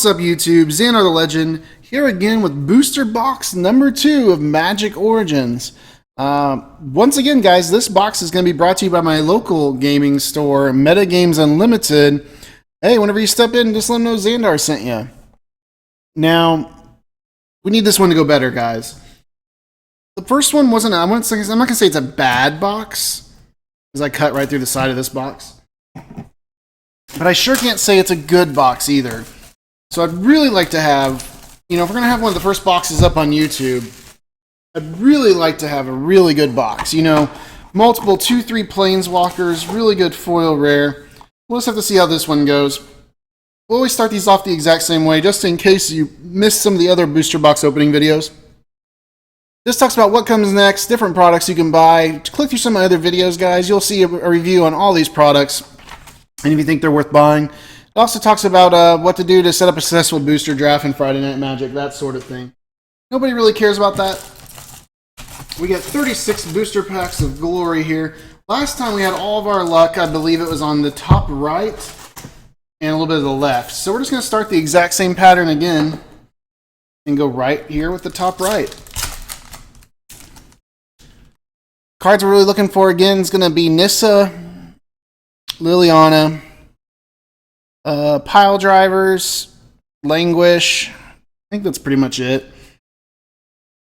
What's up, YouTube? Zandar the Legend here again with booster box number 2 of Magic Origins. Once again, guys, this box is going to be brought to you by my local gaming store, Metagames Unlimited. Hey, whenever you step in, just let them know Zandar sent you. Now, we need this one to go better, guys. The first one wasn't, I'm not going to say it's a bad box, because I cut right through the side of this box. But I sure can't say it's a good box either. So I'd really like to have, if we're going to have one of the first boxes up on YouTube, I'd really like to have a really good box. Multiple 2-3 Planeswalkers, really good foil rare. We'll just have to see how this one goes. We'll always start these off the exact same way, just in case you missed some of the other booster box opening videos. This talks about what comes next, different products you can buy. Click through some of my other videos, guys. You'll see a review on all these products, and if you think they're worth buying. It also talks about what to do to set up a successful booster draft in Friday Night Magic, that sort of thing. Nobody really cares about that. We get 36 booster packs of glory here. Last time we had all of our luck, I believe it was on the top right and a little bit of the left. So we're just going to start the exact same pattern again and go right here with the top right. Cards we're really looking for again is going to be Nissa, Liliana, Pile Drivers, Languish. I think that's pretty much it.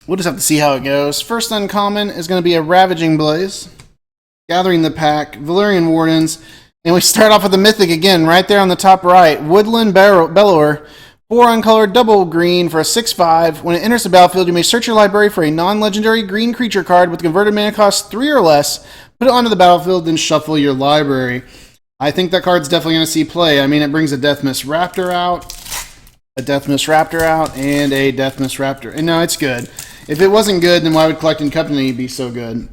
We'll just have to see how it goes. First uncommon is going to be a Ravaging Blaze, Gathering the Pack, Valyrian Wardens, and we start off with the Mythic again, right there on the top right. Woodland Bellower, 4 uncolored double green for a 6/5. When it enters the battlefield, you may search your library for a non-legendary green creature card with converted mana cost 3 or less, put it onto the battlefield, then shuffle your library. I think that card's definitely going to see play. I mean, it brings a Deathmist Raptor out, a Deathmist Raptor out, and a Deathmist Raptor. And no, it's good. If it wasn't good, then why would Collecting Company be so good?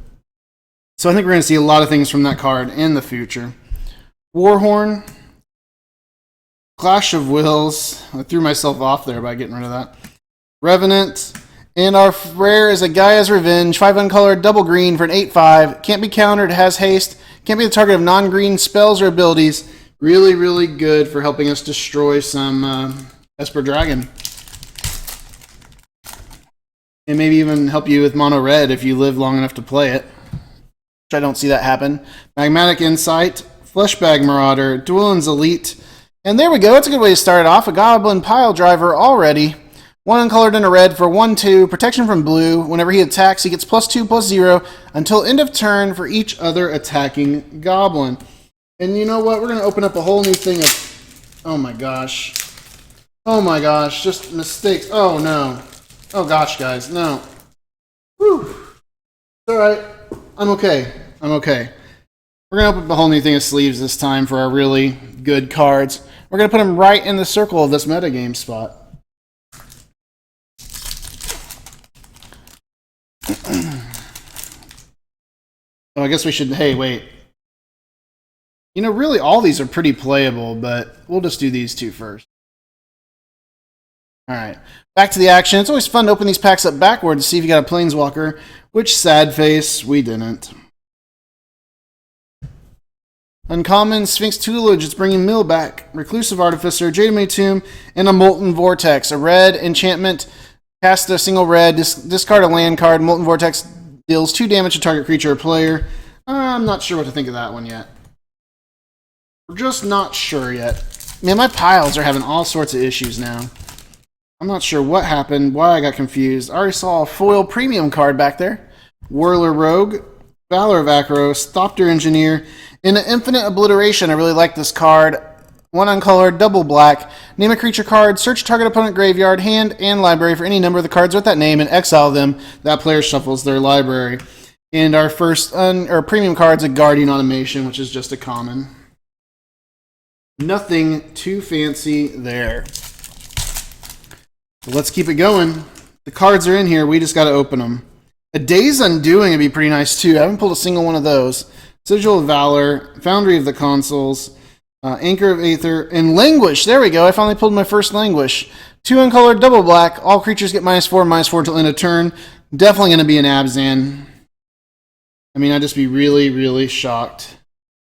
So I think we're going to see a lot of things from that card in the future. Warhorn, Clash of Wills. I threw myself off there by getting rid of that. Revenant. And our rare is a Gaia's Revenge, 5 uncolored double green for an 8/5. Can't be countered, has haste. Can't be the target of non-green spells or abilities. Really, really good for helping us destroy some Esper Dragon. And maybe even help you with mono red if you live long enough to play it. Which I don't see that happen. Magmatic Insight, Fleshbag Marauder, Dwellin's Elite. And there we go. It's a good way to start it off. A Goblin Pile Driver already. 1 uncolored and a red for 1/2. Protection from blue. Whenever he attacks, he gets +2/+0 until end of turn for each other attacking goblin. And you know what? We're going to open up a whole new thing of... Oh my gosh. Oh my gosh. Just mistakes. Oh no. Oh gosh, guys. No. Whew. It's alright. I'm okay. I'm okay. We're going to open up a whole new thing of sleeves this time for our really good cards. We're going to put them right in the circle of this metagame spot. Oh, I guess we should... Hey, wait. Really all these are pretty playable, but we'll just do these two first. Alright, back to the action. It's always fun to open these packs up backward to see if you got a Planeswalker, which, sad face, we didn't. Uncommon, Sphinx Tutelage, it's bringing Mill back. Reclusive Artificer, Jademay Tomb, and a Molten Vortex. A red enchantment, cast a single red, discard a land card. Molten Vortex deals 2 damage to target creature or player. I'm not sure what to think of that one yet. We're just not sure yet. Man, my piles are having all sorts of issues now. I'm not sure what happened, why I got confused. I already saw a foil premium card back there. Whirler Rogue, Valor of Akros, Thopter Engineer, and an Infinite Obliteration. I really like this card. 1 uncolored, double black. Name a creature card, search target opponent graveyard, hand, and library for any number of the cards with that name and exile them. That player shuffles their library. And our first premium card's a Guardian Automation, which is just a common. Nothing too fancy there. So let's keep it going. The cards are in here, we just got to open them. A Day's Undoing would be pretty nice too. I haven't pulled a single one of those. Sigil of Valor, Foundry of the Consuls, Anchor of Aether, and Languish. There we go. I finally pulled my first Languish. 2 uncolored, double black. All creatures get -4/-4 until end of turn. Definitely going to be an Abzan. I mean, I'd just be really, really shocked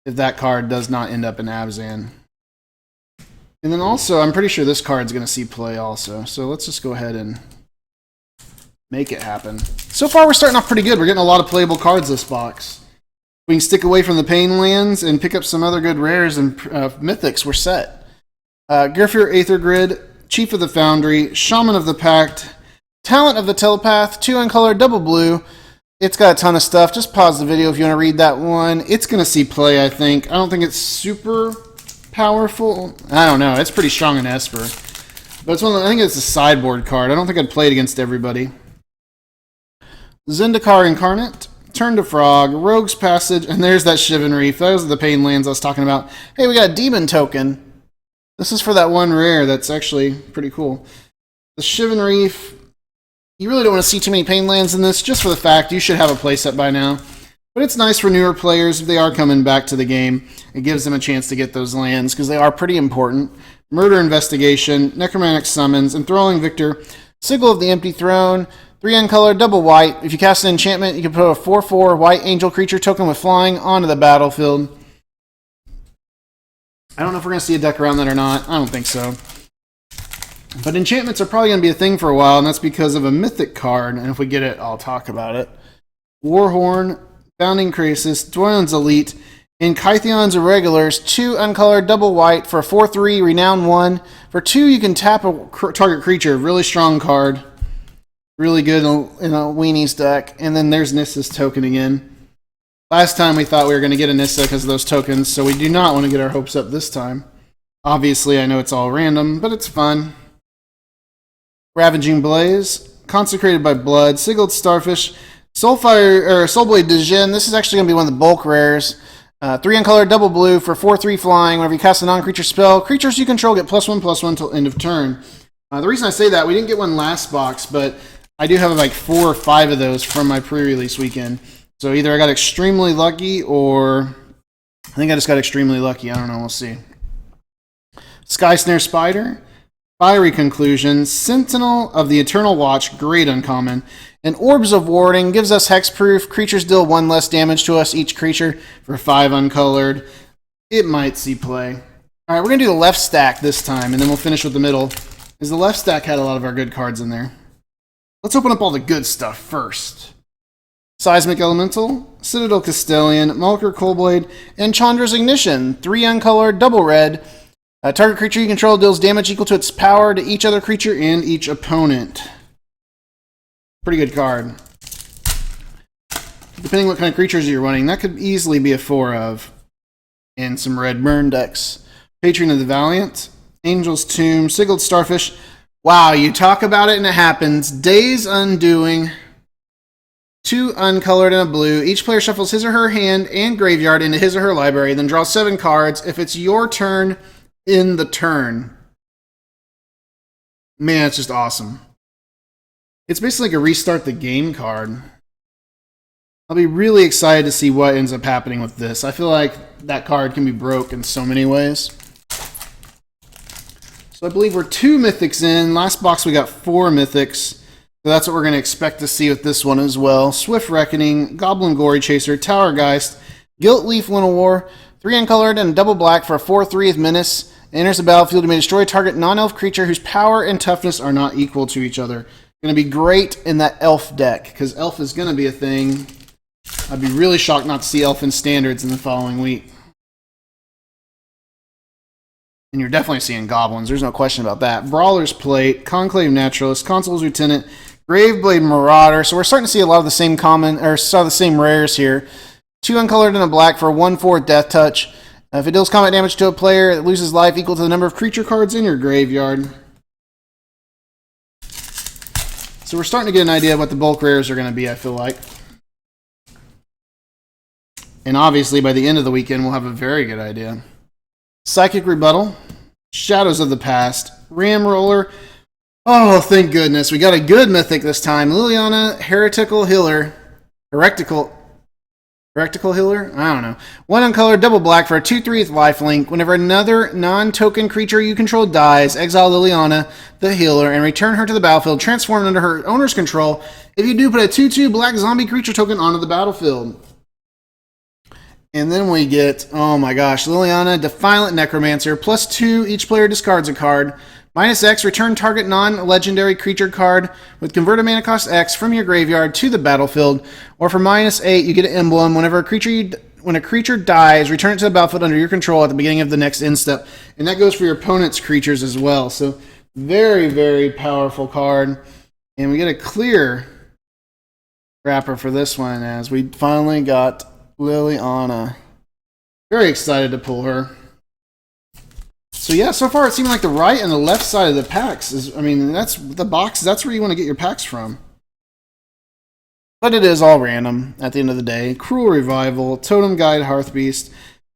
if that card does not end up in Abzan. And then also, I'm pretty sure this card's going to see play also. So let's just go ahead and make it happen. So far, we're starting off pretty good. We're getting a lot of playable cards this box. We can stick away from the pain lands and pick up some other good rares and mythics. We're set. Gearfear Aether Grid, Chief of the Foundry, Shaman of the Pact, Talent of the Telepath, 2 uncolored, double blue. It's got a ton of stuff. Just pause the video if you want to read that one. It's going to see play, I think. I don't think it's super powerful. I don't know. It's pretty strong in Esper. But it's I think it's a sideboard card. I don't think I'd play it against everybody. Zendikar Incarnate, Turn to Frog, Rogue's Passage, and there's that Shivan Reef. Those are the pain lands I was talking about. Hey, we got a Demon Token. This is for that one rare that's actually pretty cool. The Shivan Reef, you really don't want to see too many pain lands in this, just for the fact you should have a playset by now. But it's nice for newer players if they are coming back to the game. It gives them a chance to get those lands, because they are pretty important. Murder Investigation, Necromantic Summons, Enthralling Victor, Sigil of the Empty Throne, 3 uncolored, double white. If you cast an enchantment, you can put a 4/4 white angel creature token with flying onto the battlefield. I don't know if we're going to see a deck around that or not. I don't think so. But enchantments are probably going to be a thing for a while, and that's because of a mythic card. And if we get it, I'll talk about it. Warhorn, Bounding Krasis, Dwayne's Elite, and Kythion's Irregulars, 2 uncolored, double white for 4/3, Renown 1. For 2, you can tap a target creature. Really strong card. Really good in a Weenies deck. And then there's Nissa's token again. Last time we thought we were going to get a Nissa because of those tokens, so we do not want to get our hopes up this time. Obviously, I know it's all random, but it's fun. Ravaging Blaze, Consecrated by Blood, Sigiled Starfish, Soulblade Djinn. This is actually going to be one of the bulk rares. 3 uncolored, double blue for 4/3 flying. Whenever you cast a non-creature spell, creatures you control get +1/+1 until end of turn. The reason I say that, we didn't get one last box, but I do have like 4 or 5 of those from my pre-release weekend. So either I got extremely lucky, or I think I just got extremely lucky. I don't know. We'll see. Sky Snare Spider, Fiery Conclusion, Sentinel of the Eternal Watch, great uncommon, and Orbs of Warding gives us hexproof. Creatures deal 1 less damage to us each creature for 5 uncolored. It might see play. All right, we're going to do the left stack this time, and then we'll finish with the middle, because the left stack had a lot of our good cards in there. Let's open up all the good stuff first. Seismic Elemental, Citadel Castellan, Mulker Coldblade, and Chandra's Ignition. 3 uncolored, double red. A target creature you control deals damage equal to its power to each other creature and each opponent. Pretty good card. Depending what kind of creatures you're running, that could easily be a 4 of in some red burn decks. Patron of the Valiant, Angel's Tomb, Sigiled Starfish. Wow, you talk about it and it happens. Day's Undoing. 2 uncolored and a blue. Each player shuffles his or her hand and graveyard into his or her library, then draws 7 cards. If it's your turn, in the turn. Man, it's just awesome. It's basically like a restart the game card. I'll be really excited to see what ends up happening with this. I feel like that card can be broke in so many ways. So I believe we're 2 mythics in. Last box we got 4 mythics. So that's what we're going to expect to see with this one as well. Swift Reckoning, Goblin Glory Chaser, Towergeist, Gilt Leaf War, 3 uncolored and double black for a 4/3 with Menace. It enters the battlefield. You may destroy a target non-elf creature whose power and toughness are not equal to each other. Going to be great in that elf deck, because elf is going to be a thing. I'd be really shocked not to see elf in standards in the following week. And you're definitely seeing goblins. There's no question about that. Brawler's Plate, Conclave Naturalist, Consul's Lieutenant, Graveblade Marauder. So we're starting to see a lot of the same common, or some of the same rares here. 2 uncolored and a black for a 1/4 Death Touch. If it deals combat damage to a player, it loses life equal to the number of creature cards in your graveyard. So we're starting to get an idea of what the bulk rares are going to be, I feel like. And obviously, by the end of the weekend, we'll have a very good idea. Psychic Rebuttal, Shadows of the Past, Ram Roller. Oh, thank goodness. We got a good mythic this time. Liliana, Heretical Healer. Heretical Healer? I don't know. 1 uncolored, double black for a 2/3 lifelink. Whenever another non-token creature you control dies, exile Liliana, the healer, and return her to the battlefield, transformed under her owner's control. If you do, put a 2/2 black zombie creature token onto the battlefield. And then we get, oh my gosh, Liliana, Defiant Necromancer, +2, each player discards a card. -X, return target non-legendary creature card with converted mana cost X from your graveyard to the battlefield. Or for -8, you get an emblem. When a creature dies, return it to the battlefield under your control at the beginning of the next end step. And that goes for your opponent's creatures as well. So very, very powerful card. And we get a clear wrapper for this one as we finally got Liliana. Very excited to pull her. So yeah, so far it seemed like the right and the left side of the packs is, I mean, that's the box, that's where you want to get your packs from. But it is all random at the end of the day. Cruel Revival, Totem Guide Hearthbeast,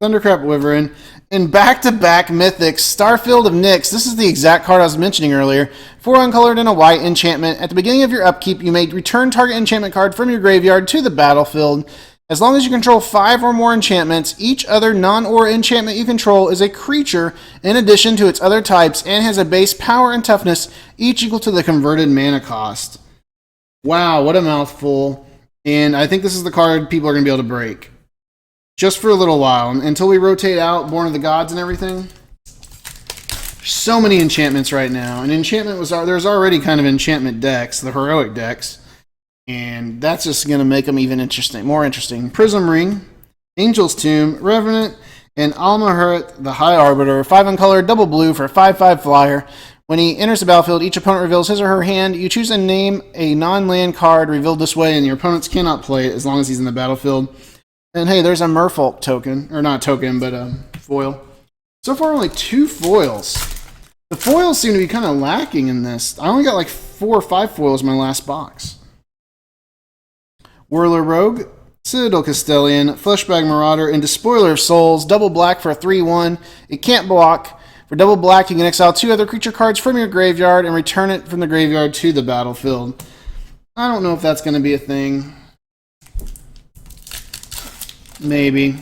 Thundercrap Wyvern, and back-to-back mythics, Starfield of Nyx. This is the exact card I was mentioning earlier. 4 uncolored and a white enchantment. At the beginning of your upkeep, you may return target enchantment card from your graveyard to the battlefield. As long as you control 5 or more enchantments, each other non-aura enchantment you control is a creature in addition to its other types and has a base power and toughness, each equal to the converted mana cost. Wow, what a mouthful. And I think this is the card people are going to be able to break. Just for a little while, until we rotate out Born of the Gods and everything. So many enchantments right now. And enchantment there's already kind of enchantment decks, the heroic decks. And that's just going to make them even more interesting. Prism Ring, Angel's Tomb, Revenant, and Almahuret, the High Arbiter. 5 uncolored, double blue for a 5/5 flyer. When he enters the battlefield, each opponent reveals his or her hand. You choose and name a non-land card revealed this way, and your opponents cannot play it as long as he's in the battlefield. And hey, there's a Merfolk token. Or not token, but foil. So far, only 2 foils. The foils seem to be kind of lacking in this. I only got like 4 or 5 foils in my last box. Whirler Rogue, Citadel Castellan, Fleshbag Marauder, and Despoiler of Souls. Double black for a 3/1. It can't block. For double black, you can exile 2 other creature cards from your graveyard and return it from the graveyard to the battlefield. I don't know if that's going to be a thing. Maybe. I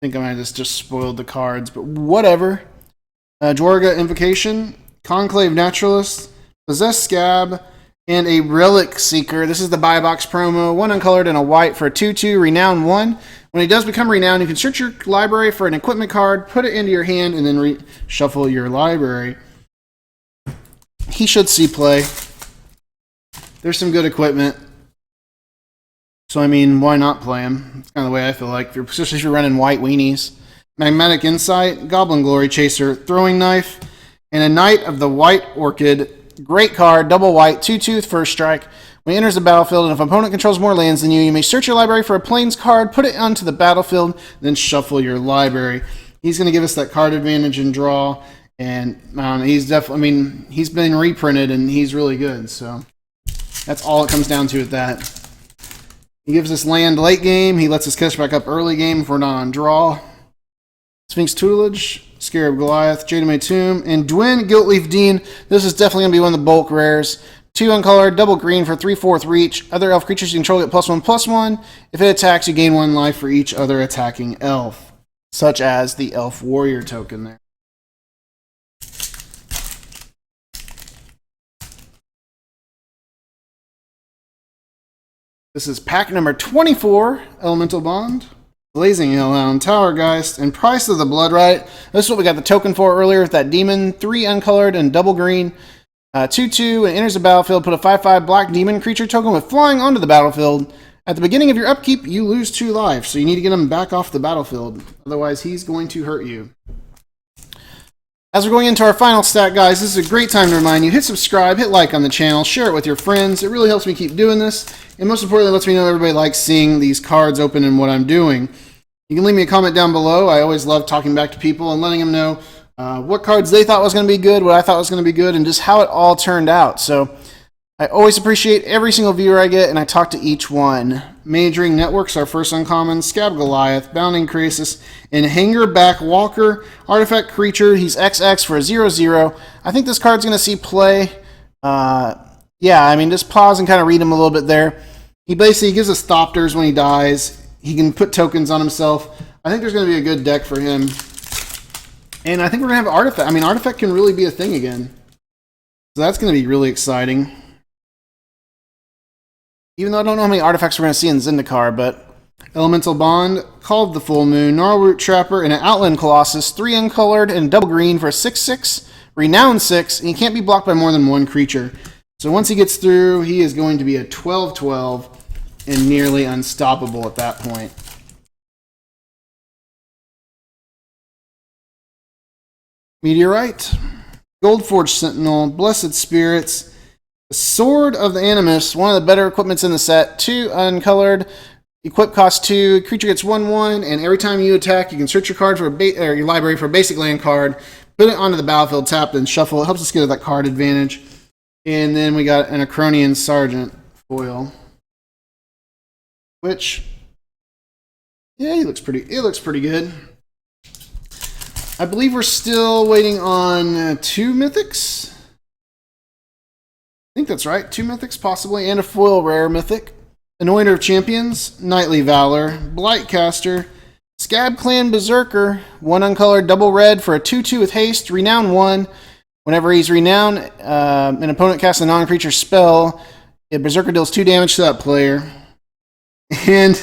think I might have just spoiled the cards, but whatever. Dwarga Invocation, Conclave Naturalist, Possessed Scab, and a Relic Seeker. This is the buy box promo. 1 uncolored and a white for a 2/2, Renown 1. When he does become renowned, you can search your library for an equipment card, put it into your hand, and then shuffle your library. He should see play. There's some good equipment. So, I mean, why not play him? That's kind of the way I feel like, especially if you're running white weenies. Magmatic Insight, Goblin Glory Chaser, Throwing Knife, and a Knight of the White Orchid. Great card, double white, 2/2, first strike. When he enters the battlefield, and if an opponent controls more lands than you may search your library for a Plains card, put it onto the battlefield, then shuffle your library. He's going to give us that card advantage and draw, and he's definitely, I mean, he's been reprinted, and he's really good, so that's all it comes down to with that. He gives us land late game, he lets us catch back up early game if we're not on draw. Sphinx Tutelage, Scarab Goliath, Jademay Tomb, and Dwyn Guiltleaf Dean. This is definitely going to be one of the bulk rares. 2 uncolored, double green for 3/4 reach. Other elf creatures you control get +1/+1. If it attacks, you gain 1 life for each other attacking elf, such as the Elf Warrior token there. This is pack number 24, Elemental Bond, Blazing Hellhound, Towergeist, and Price of the Bloodright. This is what we got the token for earlier with that demon. 3 uncolored and double green. 2/2, and enters the battlefield. Put a 5/5 black demon creature token with flying onto the battlefield. At the beginning of your upkeep, you lose 2 life, so you need to get him back off the battlefield. Otherwise, he's going to hurt you. As we're going into our final stat, guys, this is a great time to remind you, hit subscribe, hit like on the channel, share it with your friends. It really helps me keep doing this, and most importantly, lets me know everybody likes seeing these cards open and what I'm doing. You can leave me a comment down below. I always love talking back to people and letting them know what cards they thought was going to be good, what I thought was going to be good, and just how it all turned out. So I always appreciate every single viewer I get, and I talk to each one. Majoring Networks, our first uncommon, Scab Goliath, Bounding Krasis, and Hangerback Walker, artifact creature. He's XX for a 0/0. I think this card's going to see play. Yeah, I mean, just pause and kind of read him a little bit there. He basically gives us Thopters when he dies. He can put tokens on himself. I think there's going to be a good deck for him. And I think we're going to have Artifact. I mean, Artifact can really be a thing again. So that's going to be really exciting. Even though I don't know how many artifacts we're going to see in Zendar, but Elemental Bond, Called the Full Moon, Gnarlroot Trapper, and an Outland Colossus, 3 uncolored and double green for a 6/6, Renown 6, and he can't be blocked by more than one creature. So once he gets through, he is going to be a 12/12 and nearly unstoppable at that point. Meteorite, Goldforged Sentinel, Blessed Spirits, the Sword of the Animus, one of the better equipments in the set, 2 uncolored, equip cost 2, creature gets 1/1, and every time you attack, you can search your card for or your library for a basic land card, put it onto the battlefield, tap, and shuffle. It helps us get that card advantage. And then we got an Acronian Sergeant foil, which, yeah, it looks pretty good. I believe we're still waiting on 2 mythics. I think that's right. 2 mythics, possibly, and a foil rare mythic. Anointer of Champions, Knightly Valor, Blightcaster, Scab Clan Berserker, 1 uncolored double red for a 2/2 with haste, Renown 1. Whenever he's renowned, an opponent casts a non-creature spell, a Berserker deals 2 damage to that player. And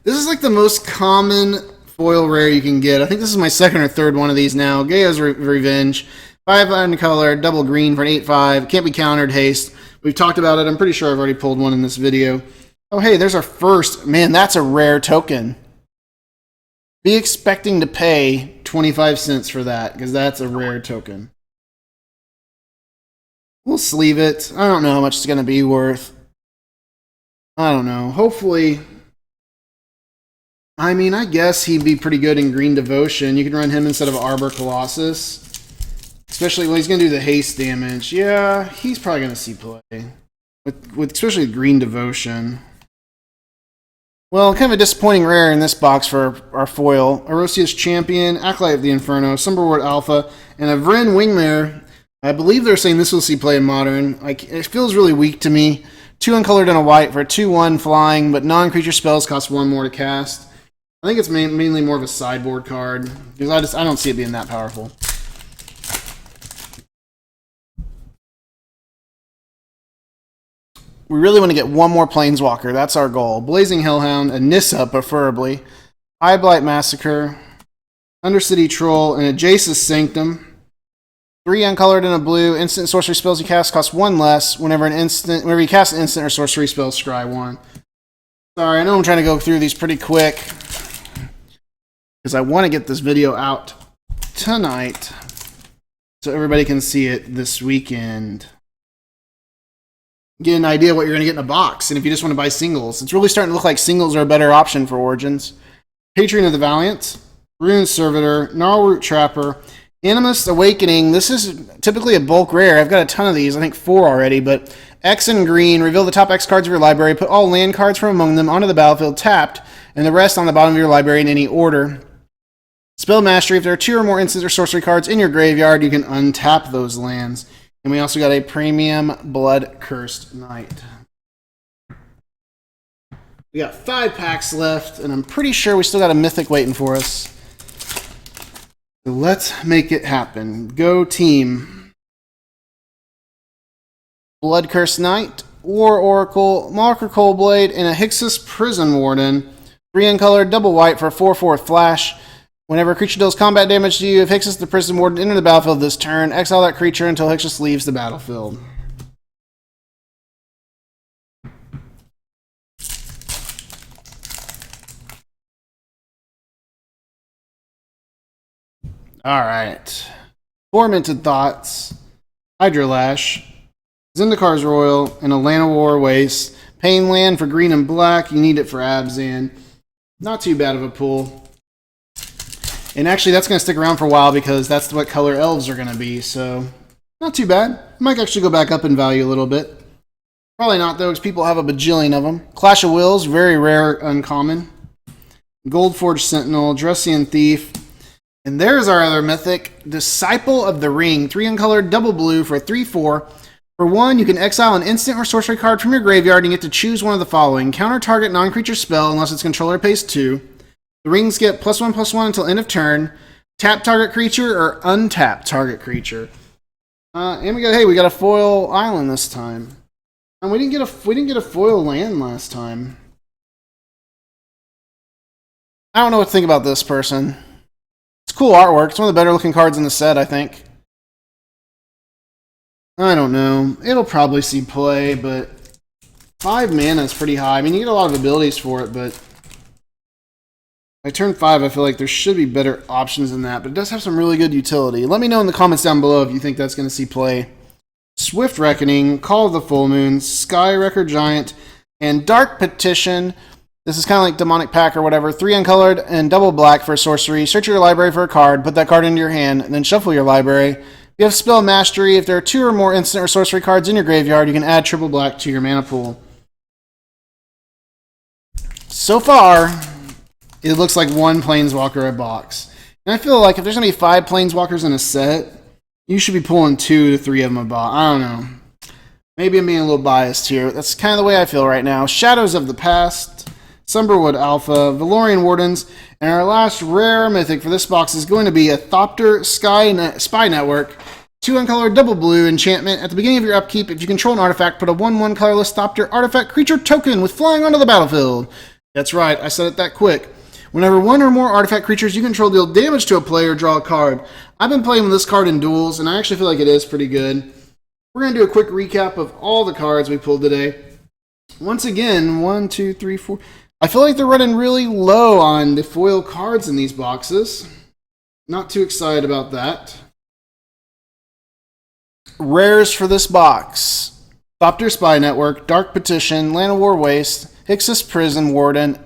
this is like the most common foil rare you can get. I think this is my second or third one of these now. Gaea's Revenge. 5 uncolored, double green for an 8/5. Can't be countered, haste. We've talked about it. I'm pretty sure I've already pulled one in this video. Oh, hey, there's our first. Man, that's a rare token. Be expecting to pay 25 cents for that, because that's a rare token. We'll sleeve it. I don't know how much it's going to be worth. I don't know. Hopefully. I mean, I guess he'd be pretty good in Green Devotion. You can run him instead of Arbor Colossus. Especially when he's going to do the haste damage. Yeah, he's probably going to see play. With especially Green Devotion. Well, kind of a disappointing rare in this box for our foil. Erosius Champion, Acolyte of the Inferno, Summerwort Alpha, and a Vryn Wingmare. I believe they're saying this will see play in Modern. Like, it feels really weak to me. 2 uncolored and a white for a 2/1 flying, but non-creature spells cost 1 more to cast. I think it's mainly more of a sideboard card, because I don't see it being that powerful. We really want to get one more Planeswalker. That's our goal. Blazing Hellhound, a Nissa preferably, Eyeblight Massacre, Undercity Troll, and a Jace's Sanctum. 3 uncolored and a blue. Instant sorcery spells you cast cost 1 less. Whenever you cast an instant or sorcery spell, scry 1. Sorry, I know I'm trying to go through these pretty quick, because I want to get this video out tonight so everybody can see it this weekend. Get an idea of what you're going to get in a box, and if you just want to buy singles. It's really starting to look like singles are a better option for Origins. Patron of the Valiant, Rune Servitor, Gnarlroot Trapper, Animus Awakening. This is typically a bulk rare. I've got a ton of these, I think 4 already, but X and green. Reveal the top X cards of your library, put all land cards from among them onto the battlefield tapped, and the rest on the bottom of your library in any order. Spell Mastery. If there are 2 or more instant or sorcery cards in your graveyard, you can untap those lands. And we also got a premium Blood Cursed Knight. We got 5 packs left, and I'm pretty sure we still got a mythic waiting for us. So let's make it happen. Go team. Blood Cursed Knight, War Oracle, Marker Coldblade, and a Hixus Prison Warden. 3 uncolored, double white for a 4/4 flash. Whenever a creature deals combat damage to you, if Hixus the Prison Warden enter the battlefield this turn, exile that creature until Hixus leaves the battlefield. Alright. Tormented Thoughts, Hydrolash, Zendakar's Royal, and a Llanowar Waste. Pain land for green and black. You need it for Abzan. Not too bad of a pull. And actually, that's going to stick around for a while because that's what color elves are going to be, so not too bad. Might actually go back up in value a little bit. Probably not, though, because people have a bajillion of them. Clash of Wills, very rare, uncommon. Goldforged Sentinel, Drussian Thief. And there's our other mythic, Disciple of the Ring. 3 uncolored, double blue for a 3/4. For 1, you can exile an instant or sorcery card from your graveyard and you get to choose one of the following. Counter target non-creature spell unless its controller pays 2. The rings get +1/+1 until end of turn. Tap target creature or untap target creature. And we got a foil island this time. And we didn't get a foil land last time. I don't know what to think about this person. It's cool artwork. It's one of the better looking cards in the set, I think. I don't know. It'll probably see play, but 5 mana is pretty high. I mean, you get a lot of abilities for it, but by turn 5, I feel like there should be better options than that, but it does have some really good utility. Let me know in the comments down below if you think that's going to see play. Swift Reckoning, Call of the Full Moon, Sky Wrecker Giant, and Dark Petition. This is kind of like Demonic Pack or whatever. 3 uncolored and double black for a sorcery. Search your library for a card, put that card into your hand, and then shuffle your library. If you have Spell Mastery, if there are 2 or more instant or sorcery cards in your graveyard, you can add triple black to your mana pool. So far, it looks like 1 Planeswalker a box. And I feel like if there's going to be 5 Planeswalkers in a set, you should be pulling 2 to 3 of them a box. I don't know. Maybe I'm being a little biased here. That's kind of the way I feel right now. Shadows of the Past, Sumberwood Alpha, Valorian Wardens, and our last rare mythic for this box is going to be a Thopter Spy Network. 2 uncolored double blue enchantment. At the beginning of your upkeep, if you control an artifact, put a 1/1 colorless Thopter artifact creature token with flying onto the battlefield. That's right, I said it that quick. Whenever 1 or more artifact creatures you control deal damage to a player, draw a card. I've been playing with this card in duels, and I actually feel like it is pretty good. We're going to do a quick recap of all the cards we pulled today. Once again, 1, 2, 3, 4. I feel like they're running really low on the foil cards in these boxes. Not too excited about that. Rares for this box: Thopter Spy Network, Dark Petition, Land of War Waste, Hixus Prison Warden,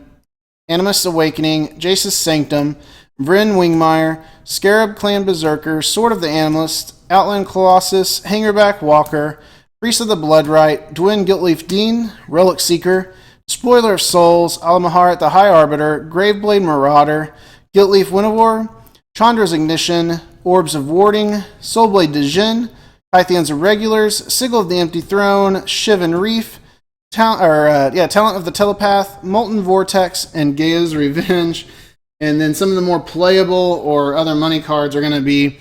Animus Awakening, Jace's Sanctum, Vryn Wingmire, Scarab Clan Berserker, Sword of the Animalist, Outland Colossus, Hangerback Walker, Priest of the Bloodright, Dwyn Guiltleaf Dean, Relic Seeker, Spoiler of Souls, Alamaharet the High Arbiter, Graveblade Marauder, Guiltleaf Winowar, Chandra's Ignition, Orbs of Warding, Soulblade Djinn, Pythian's Irregulars, Sigil of the Empty Throne, Shivan Reef, Talent of the Telepath, Molten Vortex, and Gaia's Revenge. And then some of the more playable or other money cards are going to be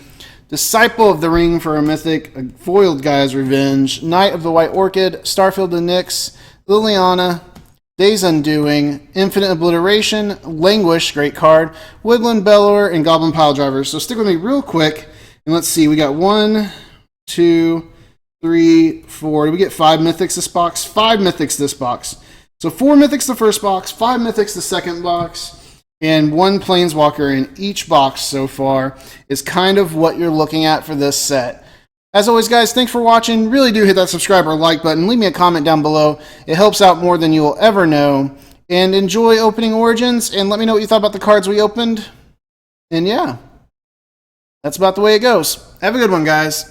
Disciple of the Ring for a mythic, a foiled Gaia's Revenge, Knight of the White Orchid, Starfield the Nyx, Liliana, Day's Undoing, Infinite Obliteration, Languish, great card, Woodland Bellower, and Goblin Piledriver. So stick with me real quick, and let's see. We got 1, 2, 3, 4. Did we get 5 mythics this box? 5 mythics this box. So 4 mythics the first box, 5 mythics the second box, and 1 Planeswalker in each box so far is kind of what you're looking at for this set. As always, guys, thanks for watching. Really do hit that subscribe or like button. Leave me a comment down below. It helps out more than you will ever know. And enjoy opening Origins, and let me know what you thought about the cards we opened. And yeah, that's about the way it goes. Have a good one, guys.